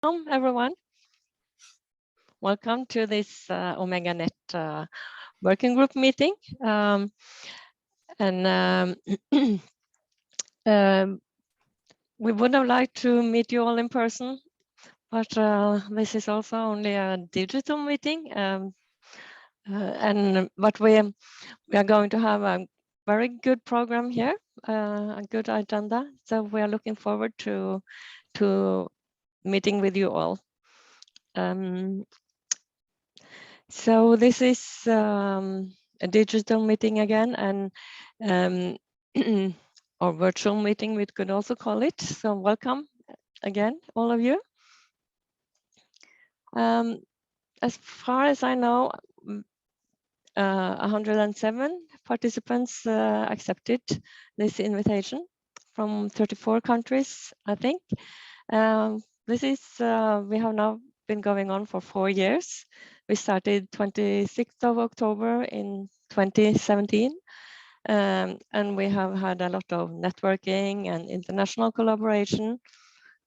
Welcome, everyone. Welcome to this OMEGANet working group meeting. We would have liked to meet you all in person, but this is also only a digital meeting. But we are going to have a very good program here, a good agenda. So we are looking forward to meeting with you all. So this is a digital meeting again, and or virtual meeting, we could also call it. So welcome again, all of you. As far as I know, 107 participants accepted this invitation from 34 countries, I think. This is, we have now been going on for 4 years. We started 26th of October in 2017, and we have had a lot of networking and international collaboration.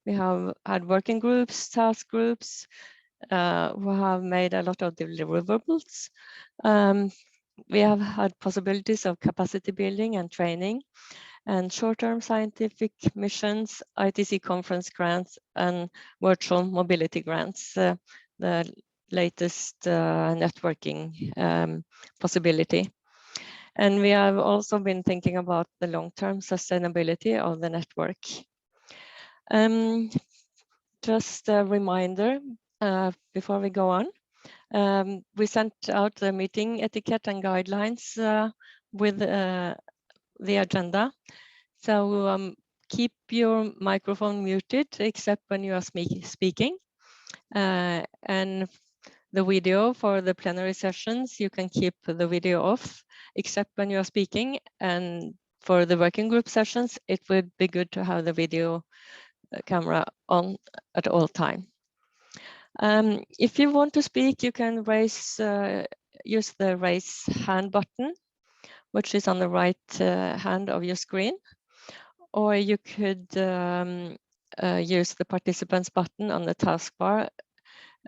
We have had working groups, task groups, who have made a lot of deliverables. We have had possibilities of capacity building and training, and short-term scientific missions, ITC conference grants, and virtual mobility grants, the latest networking possibility. And we have also been thinking about the long-term sustainability of the network. Just a reminder before we go on, we sent out the meeting etiquette and guidelines with the agenda. So keep your microphone muted except when you are speaking. And the video for the plenary sessions, you can keep the video off except when you are speaking. And for the working group sessions, it would be good to have the video camera on at all time. If you want to speak, you can use the raise hand button, which is on the right hand of your screen, or you could use the participants button on the taskbar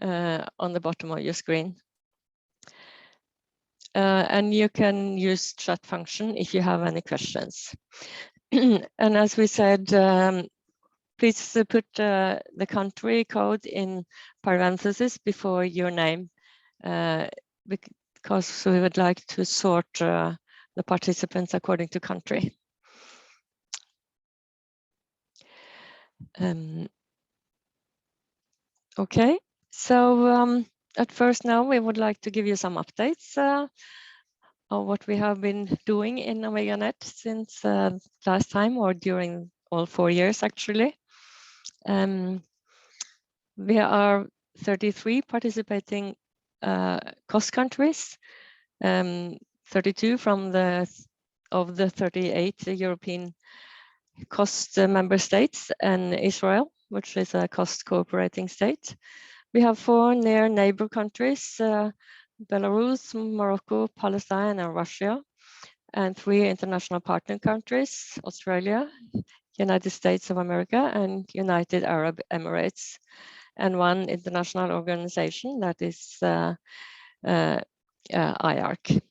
on the bottom of your screen. And you can use chat function if you have any questions. And as we said, please put the country code in parentheses before your name, because we would like to sort the participants according to country. Okay, so at first now we would like to give you some updates of what we have been doing in OMEGANet since last time, or during all 4 years actually. We are 33 participating cost countries, 32 from the 38 European cost member states, and Israel, which is a cost cooperating state. We have 4 near neighbor countries, Belarus, Morocco, Palestine, and Russia, and 3 international partner countries, Australia, United States of America, and United Arab Emirates, and 1 international organization, that is IARC.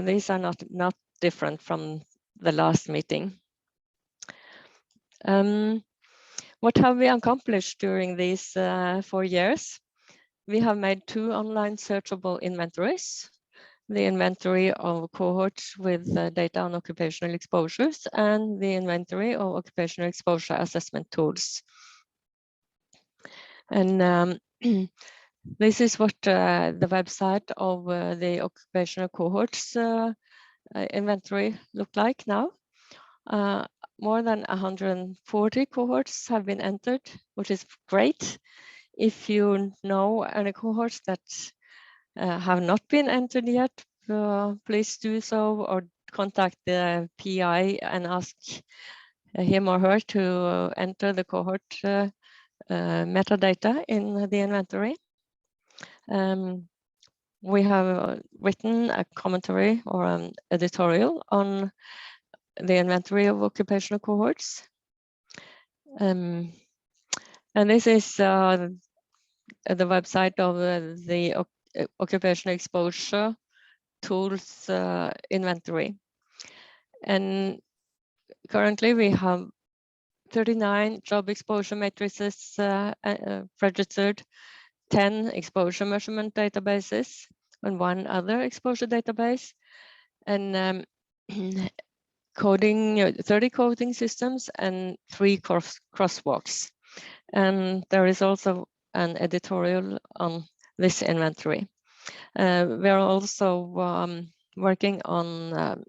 These are not different from the last meeting. What have we accomplished during these 4 years? We have made 2 online searchable inventories: the inventory of cohorts with data on occupational exposures, and the inventory of occupational exposure assessment tools. And this is what the website of the occupational cohorts inventory look like now. More than 140 cohorts have been entered, which is great. If you know any cohorts that have not been entered yet, please do so, or contact the PI and ask him or her to enter the cohort metadata in the inventory. We have written a commentary or an editorial on the inventory of occupational cohorts. And this is the website of the Occupational Exposure Tools Inventory. And currently we have 39 job exposure matrices registered, 10 exposure measurement databases, and 1 other exposure database, and 30 coding systems and 3 crosswalks. And there is also an editorial on this inventory. We are also working on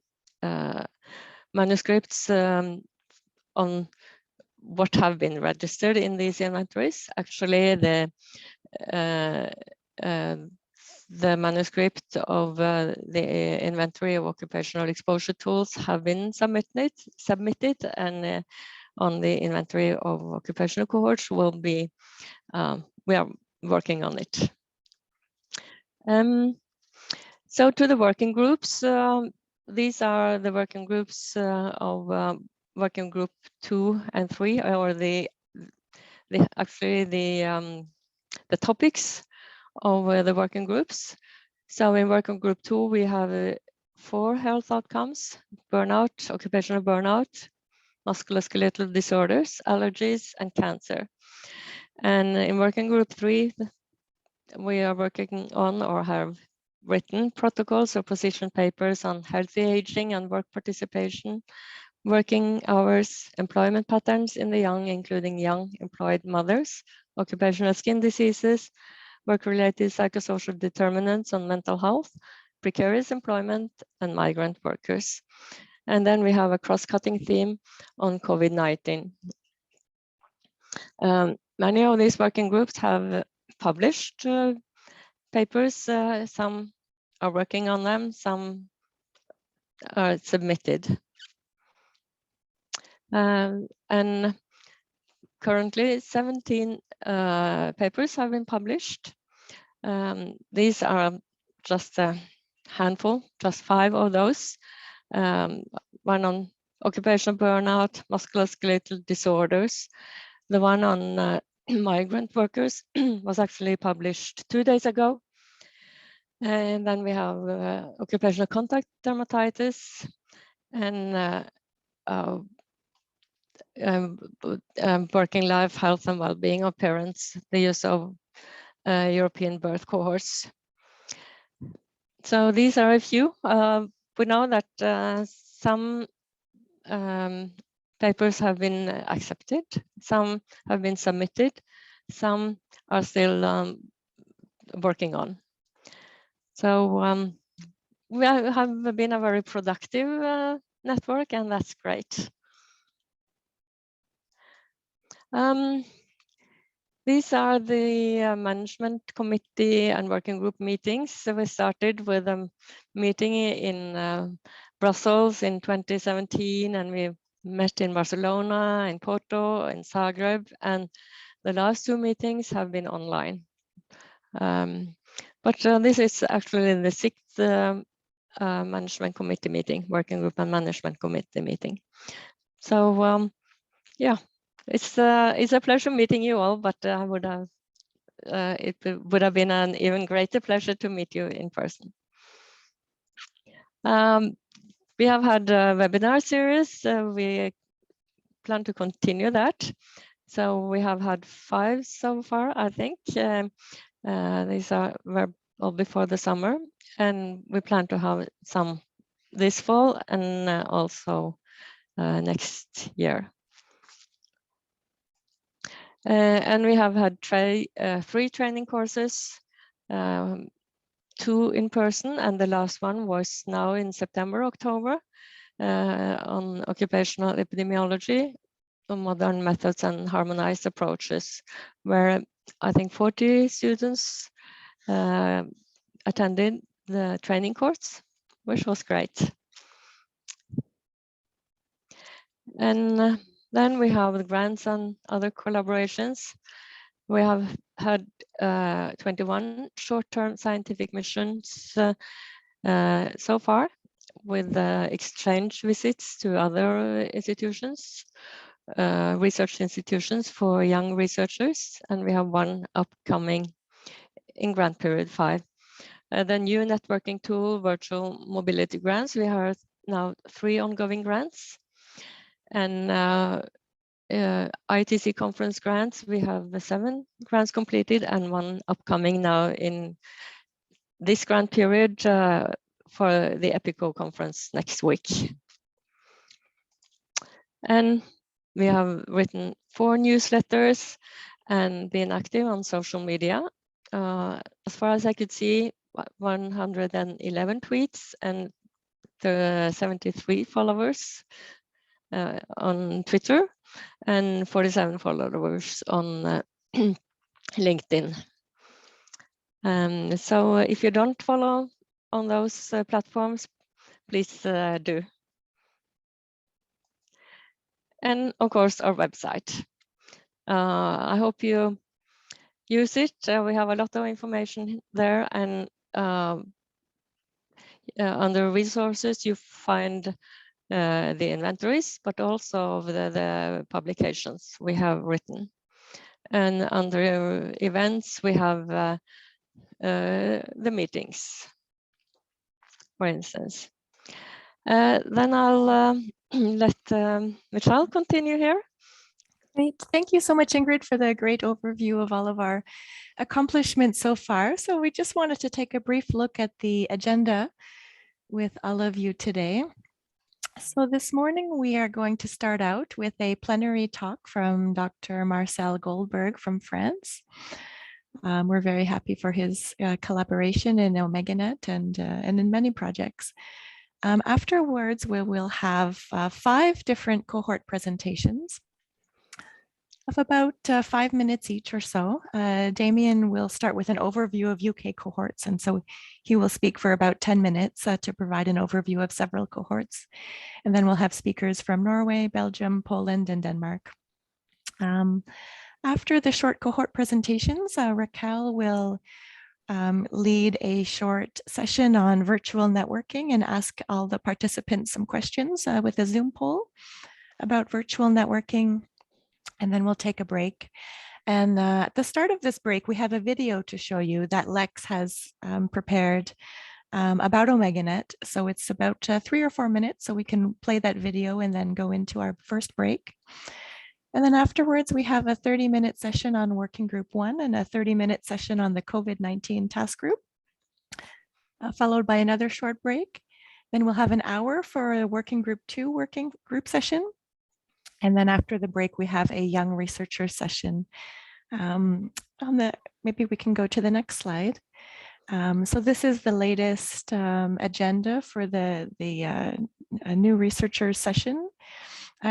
manuscripts on what have been registered in these inventories. Actually, the manuscript of the inventory of occupational exposure tools have been submitted, and on the inventory of occupational cohorts will be, we are working on it. So to the working groups, these are the working groups of working group 2 and 3, or actually the topics of the working groups. So in working group 2, we have 4 health outcomes: burnout, occupational burnout, musculoskeletal disorders, allergies, and cancer. And in working group 3, we are working on or have written protocols or position papers on healthy aging and work participation, working hours, employment patterns in the young, including young employed mothers, occupational skin diseases, work-related psychosocial determinants on mental health, precarious employment, and migrant workers. And then we have a cross-cutting theme on COVID-19. Many of these working groups have published papers. Some are working on them, some are submitted. And currently 17 papers have been published. These are just a handful, just 5 of those. One on occupational burnout, musculoskeletal disorders. The one on migrant workers was actually published 2 days ago. And then we have occupational contact dermatitis and working life, health and well-being of parents, the use of European birth cohorts. So these are a few. We know that some papers have been accepted, some have been submitted, some are still working on. So we have been a very productive network, and that's great. These are the management committee and working group meetings. So we started with a meeting in Brussels in 2017, and we met in Barcelona, in Porto, in Zagreb, and the last 2 meetings have been online. But this is actually the 6th management committee meeting, working group and management committee meeting. So yeah, it's a pleasure meeting you all, but I would have it would have been an even greater pleasure to meet you in person. We have had a webinar series. We plan to continue that. So we have had 5 so far, I think. These were all before the summer, and we plan to have some this fall and also next year. And we have had 3 training courses, 2 in person, and the last one was now in September, October, on occupational epidemiology, on modern methods and harmonized approaches, where I think 40 students attended the training course, which was great. And then we have the grants and other collaborations. We have had 21 short-term scientific missions so far, with exchange visits to other institutions. research institutions for young researchers, and we have one upcoming in grant period 5. The new networking tool, virtual mobility grants, we have now 3 ongoing grants, and ITC conference grants, we have 7 grants completed and 1 upcoming now in this grant period for the EPICO conference next week. And we have written 4 newsletters and been active on social media. As far as I could see, 111 tweets and 73 followers on Twitter and 47 followers on LinkedIn. So if you don't follow on those platforms, please do. And of course, our website. I hope you use it. We have a lot of information there, and under resources, you find the inventories, but also the publications we have written. And under events, we have the meetings, for instance. Then I'll let Michelle continue here. Great. Thank you so much, Ingrid, for the great overview of all of our accomplishments so far. So we just wanted to take a brief look at the agenda with all of you today. So this morning we are going to start out with a plenary talk from Dr. Marcel Goldberg from France. We're very happy for his collaboration in OMEGANet and in many projects. Afterwards, we will have 5 different cohort presentations of about 5 minutes each or so. Damien will start with an overview of UK cohorts, and so he will speak for about 10 minutes to provide an overview of several cohorts. And then we'll have speakers from Norway, Belgium, Poland, and Denmark. After the short cohort presentations, Raquel will lead a short session on virtual networking and ask all the participants some questions with a Zoom poll about virtual networking. And then we'll take a break. And at the start of this break, we have a video to show you that Lex has prepared about OMEGANet. So it's about 3 or 4 minutes, so we can play that video and then go into our first break. And then afterwards, we have a 30-minute session on Working Group 1 and a 30-minute session on the COVID-19 task group, followed by another short break. Then we'll have an hour for a Working Group 2 working group session. And then after the break, we have a young researcher session. Maybe we can go to the next slide. So this is the latest agenda for the new researcher session.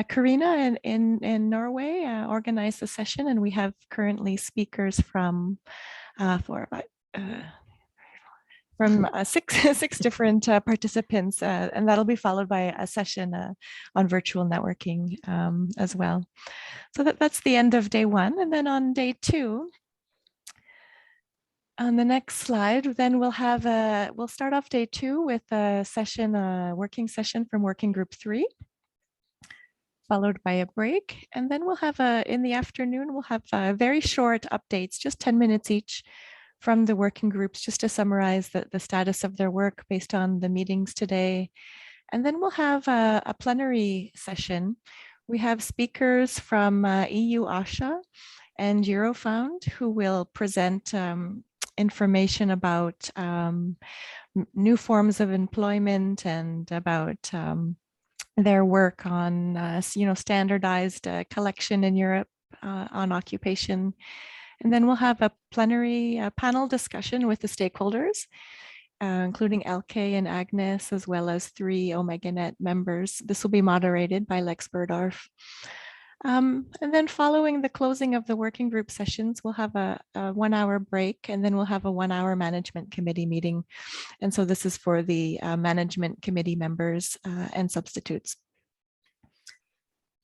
Karina in Norway organized the session, and we have currently speakers from six different participants, and that'll be followed by a session on virtual networking as well. So that's the end of day 1. And then on day 2, on the next slide, then we'll start off day 2 with a session, a working session from Working Group 3, followed by a break. And then we'll have in the afternoon, we'll have very short updates, just 10 minutes each, from the working groups, just to summarize the status of their work based on the meetings today. And then we'll have a plenary session. We have speakers from EU OSHA and Eurofound who will present information about new forms of employment and about their work on standardized collection in Europe on occupation. And then we'll have a plenary panel discussion with the stakeholders, including Elke and Agnes, as well as 3 OMEGANet members. This will be moderated by Lex Burdorf. And then following the closing of the working group sessions, we'll have a 1-hour break, and then we'll have a 1-hour management committee meeting. And so this is for the management committee members and substitutes.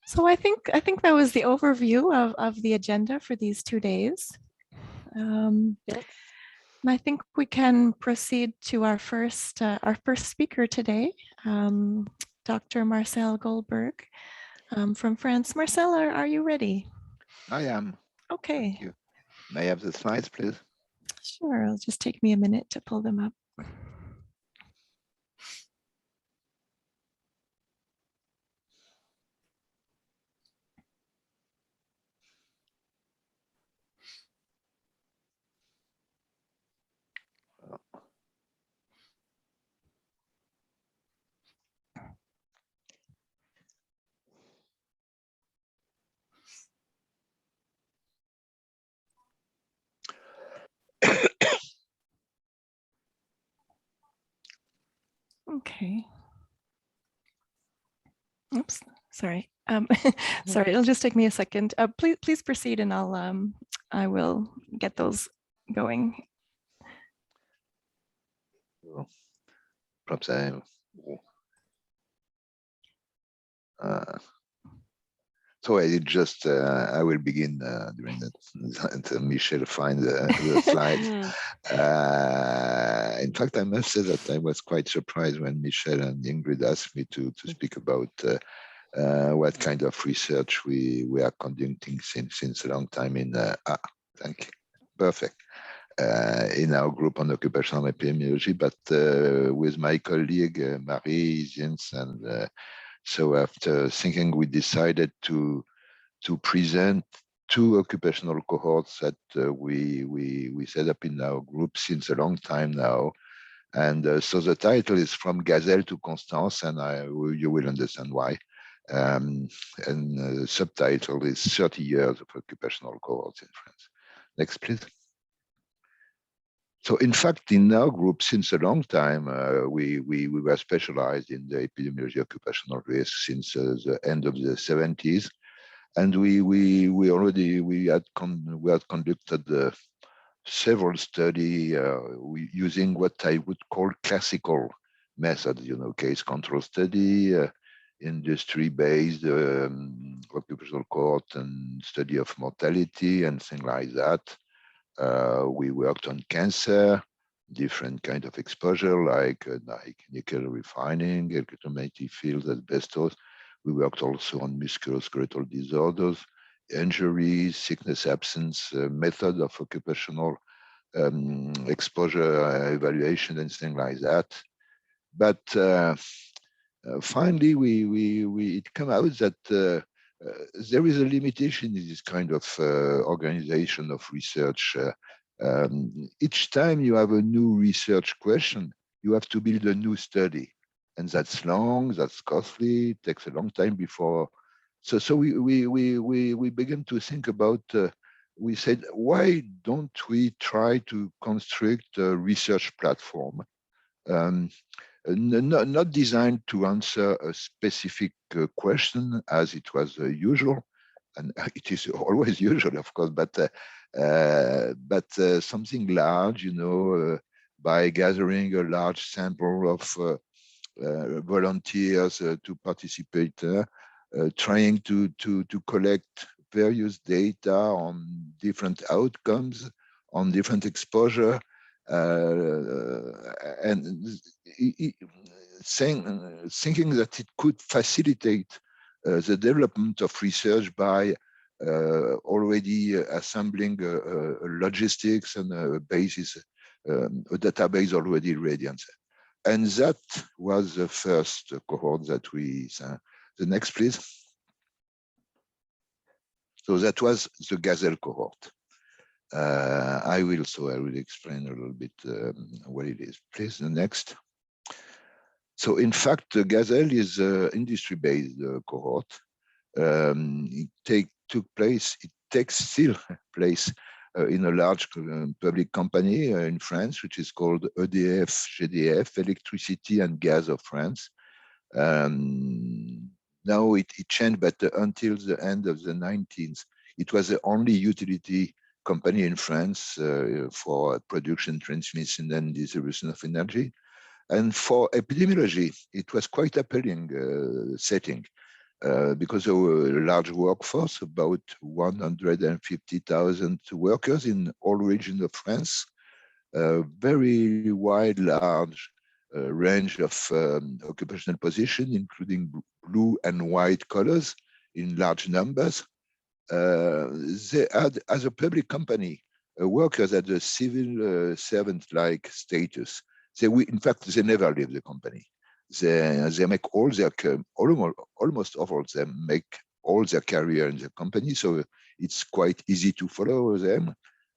So I think that was the overview of the agenda for these 2 days. Yes. And I think we can proceed to our first speaker today, Dr. Marcel Goldberg. From France. Marcel, are you ready? I am. Okay. Thank you. May I have the slides, please? Sure, it'll just take me a minute to pull them up. Okay. Oops, sorry. Sorry, it'll just take me a second. Please proceed, and I will get those going. Perhaps I so I did just I will begin during that until Michel find the slides. In fact, I must say that I was quite surprised when Michel and Ingrid asked me to speak about what kind of research we are conducting since a long time in thank you, perfect, in our group on occupational epidemiology, but with my colleague Marie, Jens, and so after thinking, we decided to present 2 occupational cohorts that we set up in our group since a long time now. And so the title is From Gazel to Constance, and you will understand why. And the subtitle is 30 Years of Occupational Cohorts in France. Next, please. So in fact, in our group, since a long time, we were specialized in the epidemiology of occupational risk since the end of the 70s. And we had conducted several studies using what I would call classical methods, case control study, industry-based occupational cohort and study of mortality and things like that. We worked on cancer, different kind of exposure like nickel refining, electromagnetic fields, asbestos. We worked also on musculoskeletal disorders, injuries, sickness absence, method of occupational exposure evaluation and things like that. But finally, it came out that there is a limitation in this kind of organization of research. Each time you have a new research question, you have to build a new study. And that's long, that's costly, it takes a long time before. So we began to think about, we said, why don't we try to construct a research platform not designed to answer a specific question as it was usual, and it is always usual, of course, but something large, by gathering a large sample of volunteers to participate, trying to collect various data on different outcomes, on different exposure, and thinking that it could facilitate the development of research by already assembling logistics and a basis, a database already ready. And that was the first cohort that we saw. The next, please. So that was the Gazel cohort. I will explain a little bit what it is. Please, the next. So in fact, Gazel is an industry-based cohort. It takes still place in a large public company in France, which is called EDF, GDF, Electricity and Gas of France. Now it changed, but until the end of the 19th, it was the only utility company in France for production, transmission, and distribution of energy. And for epidemiology, it was quite appealing setting because of a large workforce, about 150,000 workers in all regions of France, very wide, large range of occupational position, including blue and white colors, in large numbers. They had, as a public company, workers had a civil servant-like status. In fact, they never leave the company. They make all their, almost all of them make all their career in the company, so it's quite easy to follow them.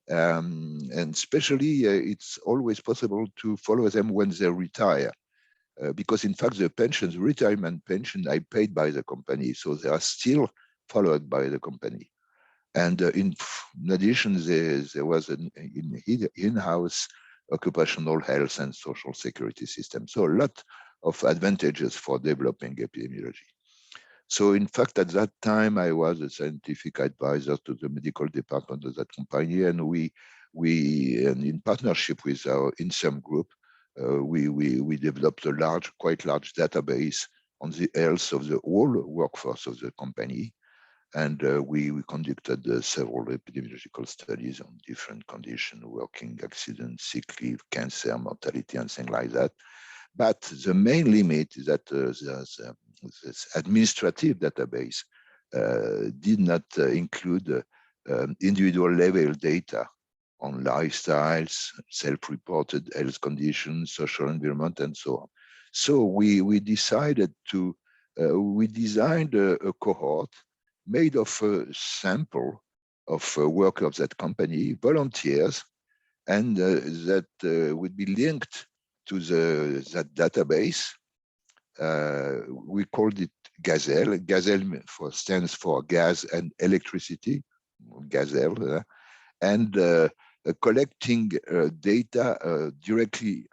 And especially, it's always possible to follow them when they retire. Because in fact, the pensions, retirement pension, are paid by the company, so they are still followed by the company. And in addition, there was an in-house occupational health and social security system. So a lot of advantages for developing epidemiology. So in fact, at that time, I was a scientific advisor to the medical department of that company, and we in partnership with our INSERM group, we developed a quite large database on the health of the whole workforce of the company. And we conducted several epidemiological studies on different conditions, working accidents, sick leave, cancer, mortality, and things like that. But the main limit is that this administrative database did not include individual level data on lifestyles, self-reported health conditions, social environment, and so on. So we decided to, we designed a cohort made of a sample of workers of that company, volunteers, and that would be linked to that database. We called it Gazel. Gazel stands for gas and electricity, Gazel, and collecting data directly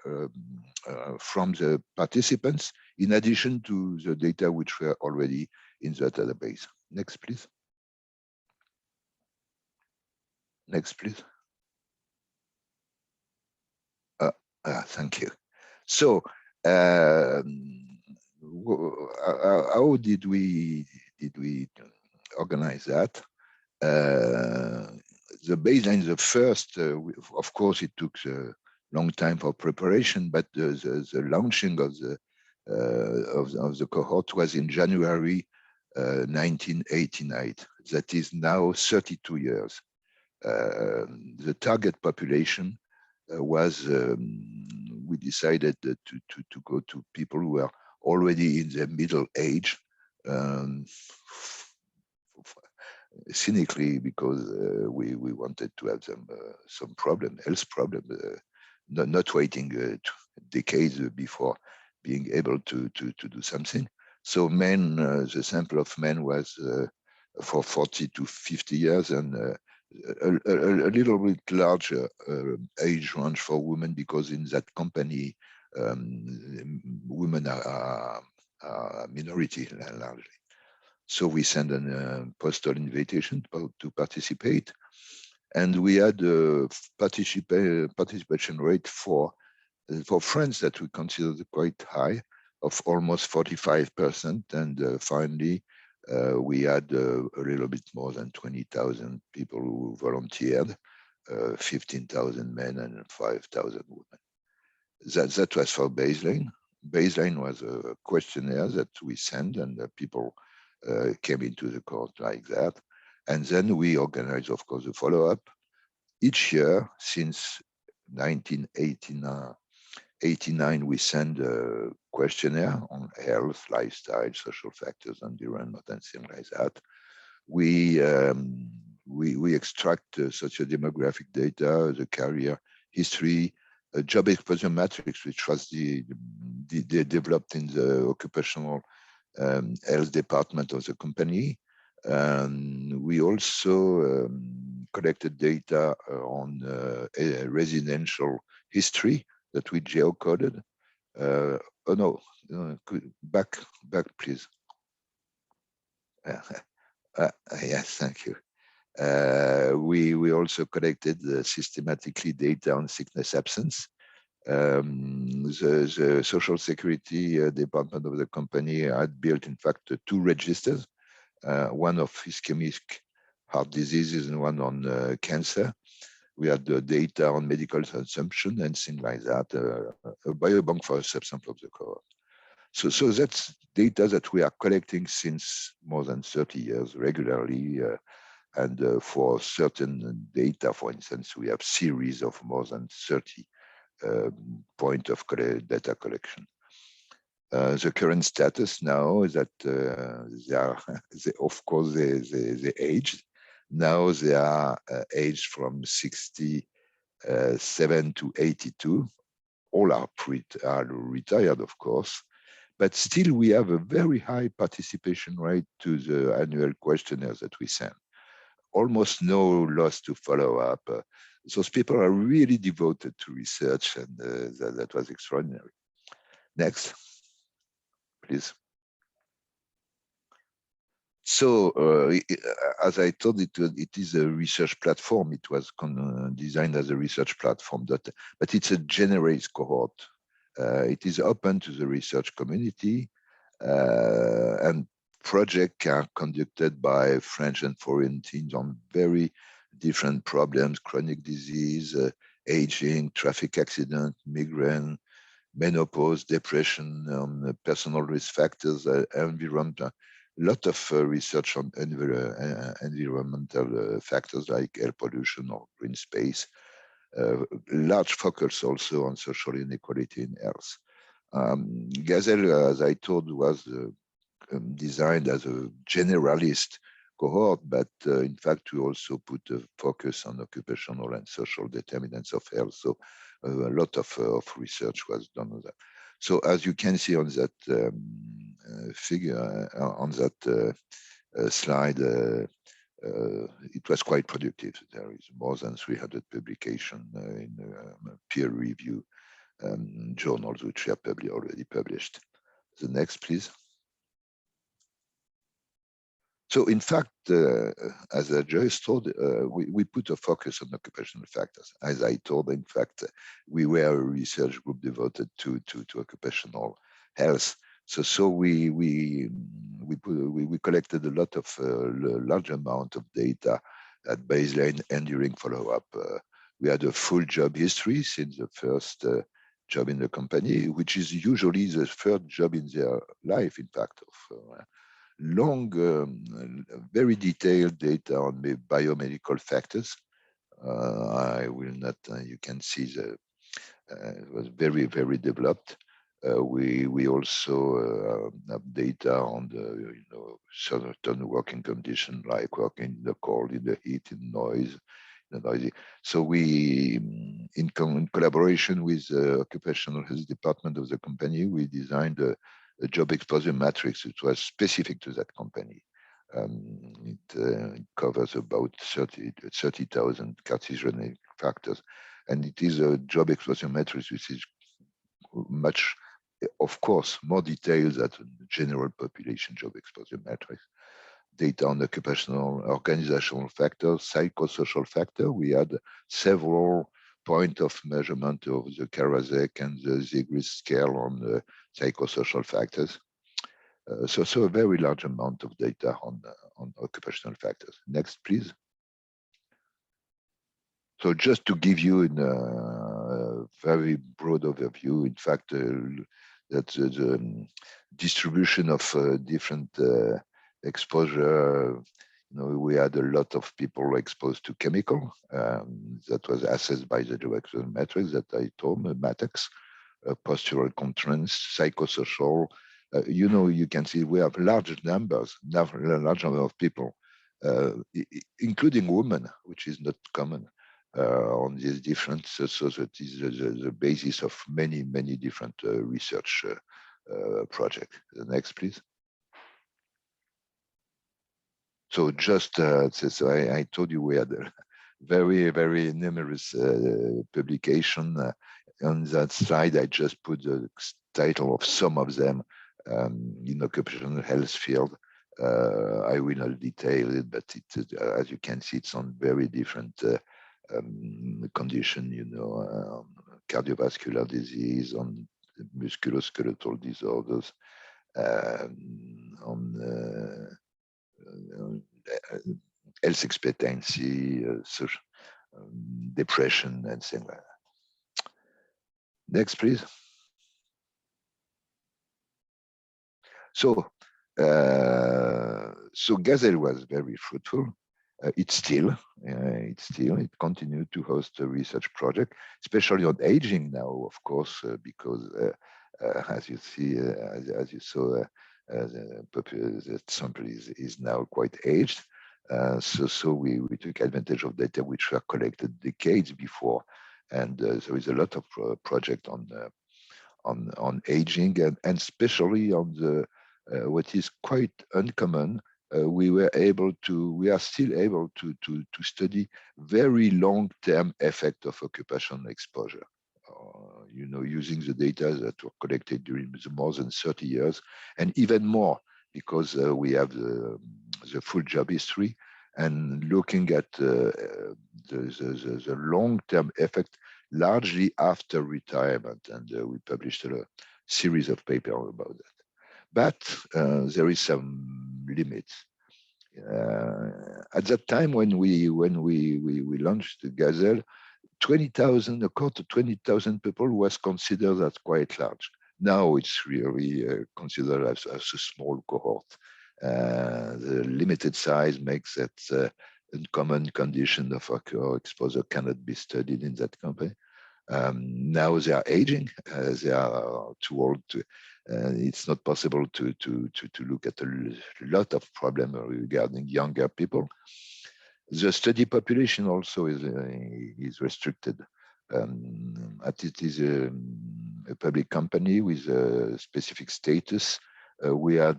from the participants, in addition to the data which were already in the database. Next, please. Next, please. Thank you. So, how did we organize that? The baseline, the first, of course, it took a long time for preparation, but the launching of the cohort was in January 1989. That is now 32 years. The target population was, we decided to go to people who are already in the middle age, cynically, because we wanted to have them some problem, health problem, not waiting decades before being able to do something. So men, the sample of men was for 40 to 50 years, and a little bit larger age range for women, because in that company, women are a minority largely. So we sent a postal invitation to participate, and we had a participation rate for France that we considered quite high, of almost 45%, and finally we had a little bit more than 20,000 people who volunteered, 15,000 men and 5,000 women. That was for baseline. Baseline was a questionnaire that we sent, and people came into the court like that. And then we organized, of course, a follow-up. Each year since 1989, we send a questionnaire on health, lifestyle, social factors, environment, and things like that. We extract socio-demographic data, the career history, a job exposure matrix, which was developed in the occupational health department of the company. We also collected data on residential history that we geocoded. Oh no, back please. Yes, thank you. We also collected systematically data on sickness absence. The social security department of the company had built, in fact, 2 registers, one of ischemic heart diseases and one on cancer. We had the data on medical consumption and things like that, a biobank for a subsample of the cohort. So that's data that we are collecting since more than 30 years regularly. And for certain data, for instance, we have series of more than 30 point of data collection. The current status now is that they are, of course, they aged. Now they are aged from 67 to 82. All are retired, of course, but still we have a very high participation rate to the annual questionnaires that we send. Almost no loss to follow up. Those people are really devoted to research, and that was extraordinary. Next, please. So, as I told it is a research platform. It was designed as a research platform, but it's a generous cohort. It is open to the research community, and projects are conducted by French and foreign teams on very different problems: chronic disease, aging, traffic accident, migraine, menopause, depression, personal risk factors, environment. A lot of research on environmental factors like air pollution or green space. Large focus also on social inequality in health. Gazel, as I told, was designed as a generalist cohort, but in fact, we also put a focus on occupational and social determinants of health. So a lot of research was done on that. So as you can see on that figure, on that slide, it was quite productive. There is more than 300 publications in peer review journals, which are already published. The next, please. So in fact, as Joyce told, we put a focus on occupational factors. As I told, in fact, we were a research group devoted to occupational health. So we collected a lot of large amount of data at baseline and during follow-up. We had a full job history since the first job in the company, which is usually the third job in their life, in fact, of long, very detailed data on the biomedical factors. I will not, you can see it was very, very developed. We also have data on the certain working condition, like working in the cold, in the heat, in noise, noisy. So we, in collaboration with the occupational health department of the company, we designed a job exposure matrix, which was specific to that company. It covers about 30,000 carcinogenic factors. And it is a job exposure matrix, which is much, of course, more detailed than the general population job exposure matrix. Data on occupational organizational factors, psychosocial factor. We had several points of measurement of the Karasek and the Zegris scale on the psychosocial factors. So a very large amount of data on occupational factors. Next, please. So just to give you a very broad overview, in fact, that the distribution of different exposure, we had a lot of people exposed to chemical that was assessed by the job exposure matrix that I told, matrix, postural constraints, psychosocial. You can see we have large numbers, large number of people, including women, which is not common on these different. So that is the basis of many, many different research projects. The next, please. So just so I told you we had a very, very numerous publication. On that slide, I just put the title of some of them in occupational health field. I will not detail it, but as you can see, it's on very different condition, cardiovascular disease, on musculoskeletal disorders, on health expectancy, depression, and things like that. Next, please. So Gazel was very fruitful. It continued to host a research project, especially on aging now, of course, because as you see, as you saw, the sample is now quite aged. So we took advantage of data which were collected decades before, and there is a lot of project on aging and especially on the what is quite uncommon. We are still able to study very long-term effect of occupational exposure. Using the data that were collected during the more than 30 years, and even more because we have the full job history and looking at the long-term effect largely after retirement, and we published a series of papers about that. But there is some limits. At that time, when we launched Gazel, 20,000, a quarter 20,000 people was considered as quite large. Now it's really considered as a small cohort. The limited size makes that uncommon condition of exposure cannot be studied in that company. Now they are aging, they are too old to, it's not possible to look at a lot of problems regarding younger people. The study population also is restricted. It is a public company with a specific status. We had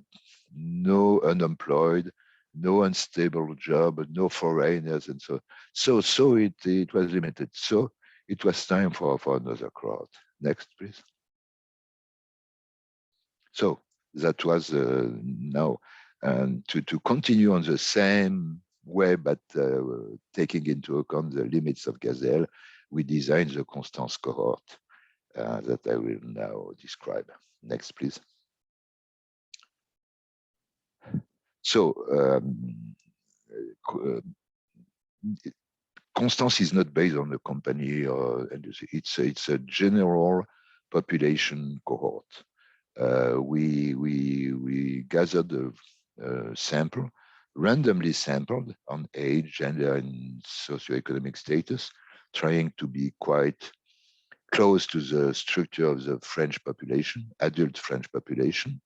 no unemployed, no unstable job, no foreigners, and so it was limited. So it was time for another crowd. Next, please. So that was now, and to continue on the same way, but taking into account the limits of Gazel, we designed the Constance Cohort that I will now describe. Next, please. So Constance is not based on the company, or it's a general population cohort. We gathered a sample, randomly sampled on age, gender, and socioeconomic status, trying to be quite close to the structure of the French population, adult French population.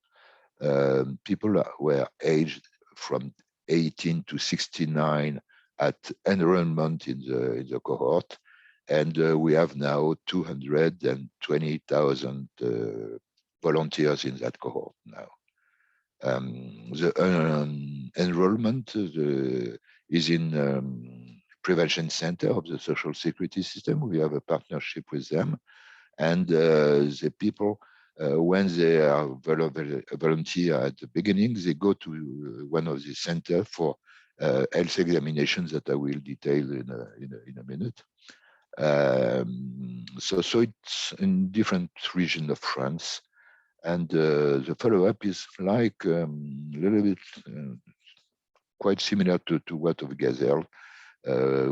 People were aged from 18 to 69 at enrollment in the cohort, and we have now 220,000 volunteers in that cohort now. The enrollment is in prevention center of the social security system. We have a partnership with them, and the people, when they are volunteer at the beginning, they go to one of the center for health examinations that I will detail in a minute. So it's in different regions of France, and the follow-up is like a little bit quite similar to what of Gazel.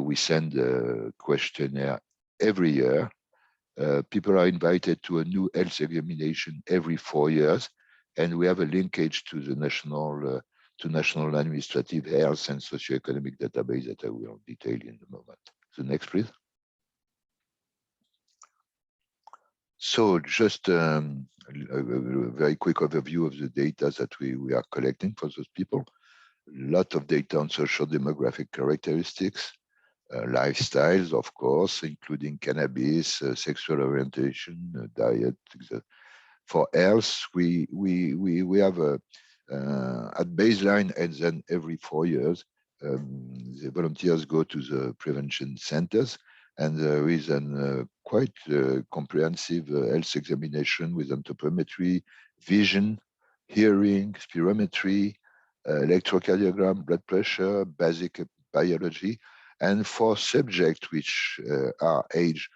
We send a questionnaire every year. People are invited to a new health examination every 4 years, and we have a linkage to the national administrative health and socioeconomic database that I will detail in a moment. So next, please. So just a very quick overview of the data that we are collecting for those people. A lot of data on social demographic characteristics, lifestyles, of course, including cannabis, sexual orientation, diet. For health, we have at baseline, and then every 4 years, the volunteers go to the prevention centers, and there is a quite comprehensive health examination with anthropometry, vision, hearing, spirometry, electrocardiogram, blood pressure, basic biology. And for subjects which are aged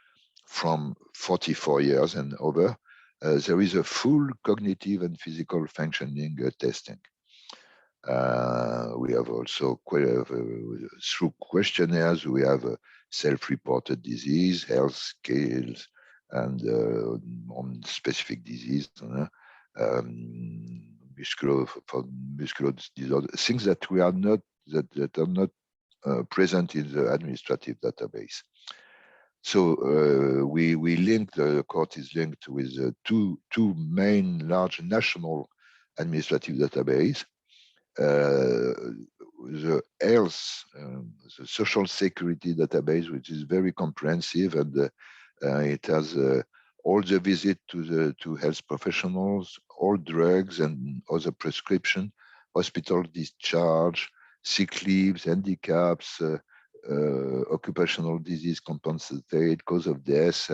from 44 years and over, there is a full cognitive and physical functioning testing. We have also, through questionnaires, we have self-reported disease, health scales, and on specific disease. muscular disorder, things that we are not that are not present in the administrative database. So we link, the court is linked with two main large national administrative database. The health, the social security database, which is very comprehensive, and it has all the visit to health professionals, all drugs and other prescription, hospital discharge, sick leaves, handicaps, occupational disease compensated, cause of death,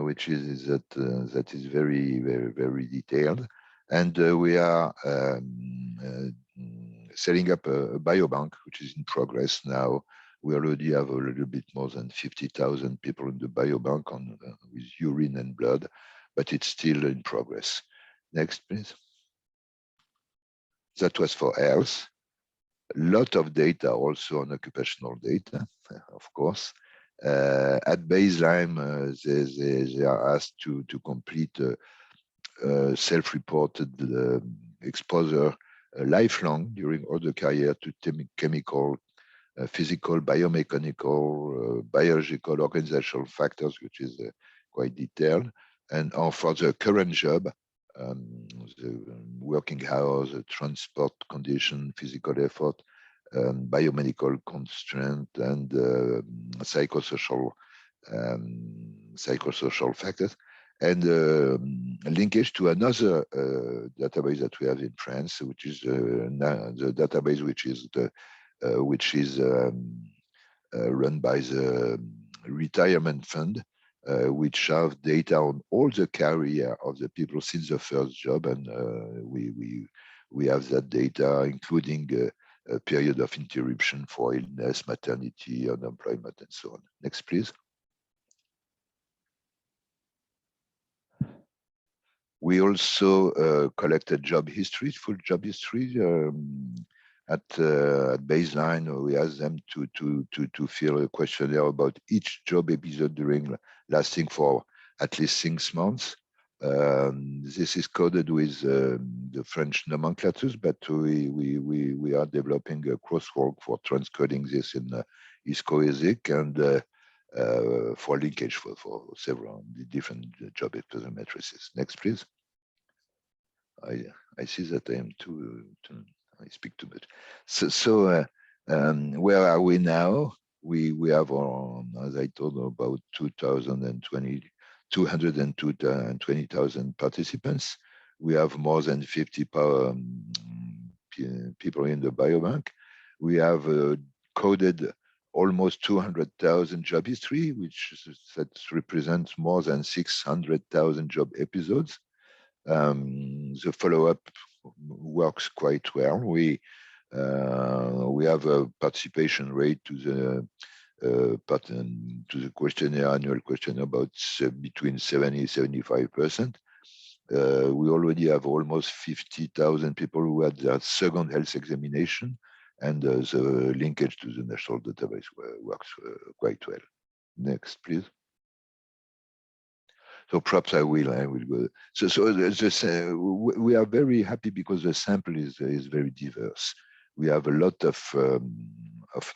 which is that is very detailed. And we are setting up a biobank, which is in progress now. We already have a little bit more than 50,000 people in the biobank with urine and blood, but it's still in progress. Next, please. That was for health. A lot of data also on occupational data, of course. At baseline, they are asked to complete self-reported exposure lifelong during all the career to chemical, physical, biomechanical, biological, organizational factors, which is quite detailed. And for the current job, the working hours, the transport condition, physical effort, biomedical constraint, and psychosocial factors, and linkage to another database that we have in France, which is the database which is run by the retirement fund, which have data on all the career of the people since the first job, and we have that data, including a period of interruption for illness, maternity, unemployment, and so on. Next, please. We also collected job history, full job history. At baseline, we asked them to fill a questionnaire about each job episode lasting for at least 6 months. This is coded with the French nomenclatures, but we are developing a crosswalk for transcoding this in ISCO-ESIC and for linkage for several different job episode matrices. Next, please. I see that I am I speak too much. So where are we now? We have, as I told, about 220,000 participants. We have more than 50 people in the biobank. We have coded almost 200,000 job history, which that represents more than 600,000 job episodes. The follow-up works quite well. We have a participation rate to the questionnaire, annual questionnaire, about between 70-75%. We already have almost 50,000 people who had their second health examination, and the linkage to the national database works quite well. Next, please. So perhaps I will go. So we are very happy because the sample is very diverse. We have a lot of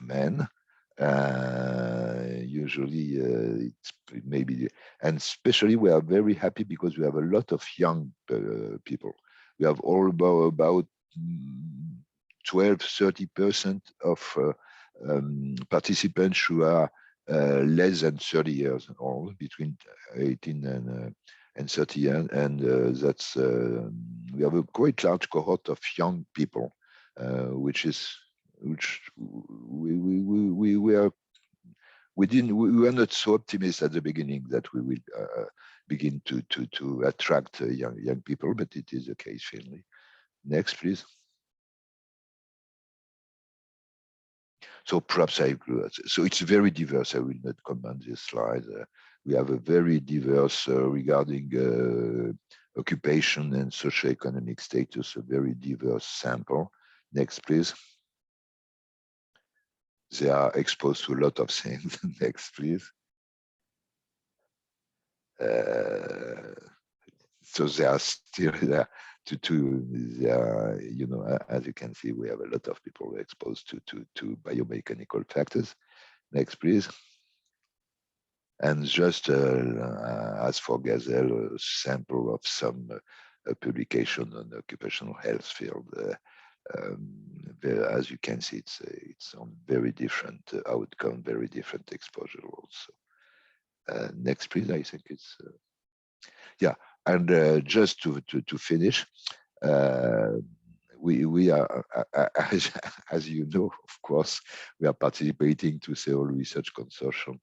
men. Usually it's maybe, and especially we are very happy because we have a lot of young people. We have all about 12-30% of participants who are less than 30 years old, between 18 and 30 years, and that's we have a quite large cohort of young people, which we were not so optimistic at the beginning that we will begin to attract young people, but it is the case finally. Next, please. So perhaps so it's very diverse. I will not comment this slide. We have a very diverse regarding occupation and socioeconomic status, a very diverse sample. Next, please. They are exposed to a lot of things. Next, please. So they are still there they are, as you can see, we have a lot of people exposed to biomechanical factors. Next, please. And just as for Gazel, a sample of some publication on the occupational health field. As you can see, it's on very different outcome, very different exposure also. Next, please. I think it's yeah. And just to finish, we are, as you know, of course, we are participating to several research consortium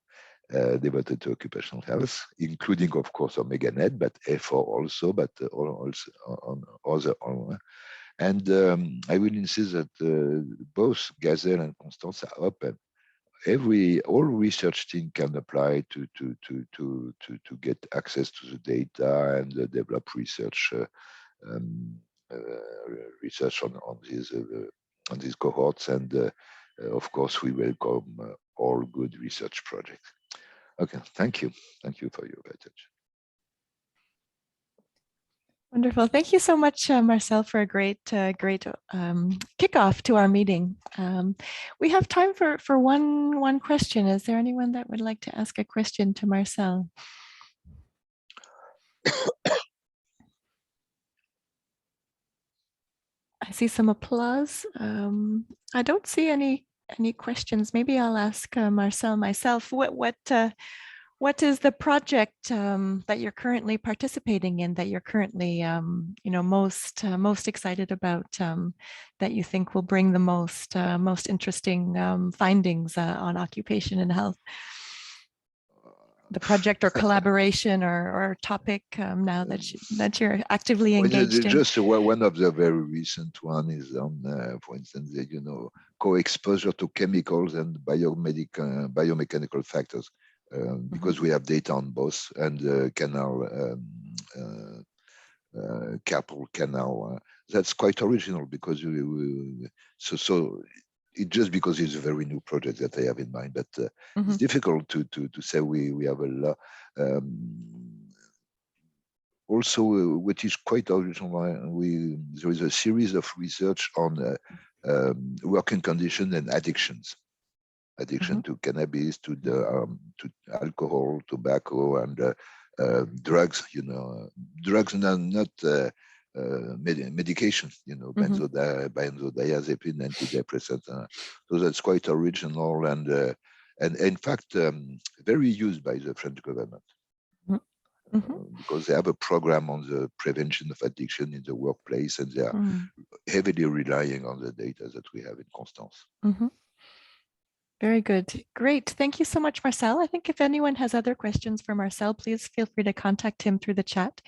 devoted to occupational health, including, of course, OMEGANet, but EFOR also, but also on other. And I will insist that both Gazel and Constance are open. All research team can apply to get access to the data and develop research research on these cohorts. And of course, we welcome all good research projects. Okay, thank you for your attention. Wonderful. Thank you so much, Marcel, for a great kickoff to our meeting. We have time for one question. Is there anyone that would like to ask a question to Marcel? I see some applause. I don't see any questions. Maybe I'll ask Marcel myself. What is the project that you're currently participating in, that you're currently most excited about, that you think will bring the most interesting findings on occupation and health? The project or collaboration or topic now that you're actively engaged in? Just one of the very recent one is on, for instance, co-exposure to chemicals and biomechanical factors, because we have data on both, and carpal canal. That's quite original, because it just because it's a very new project that I have in mind, but it's difficult to say we have a lot. Also, what is quite original, there is a series of research on working conditions and addictions. Addiction to cannabis, to alcohol, tobacco, and drugs. Drugs not medication. Benzodiazepine, antidepressant. So that's quite original, and in fact very used by the French government. Because they have a program on the prevention of addiction in the workplace, and they are heavily relying on the data that we have in Constance. Very good. Great. Thank you so much, Marcel. I think if anyone has other questions for Marcel, please feel free to contact him through the chat.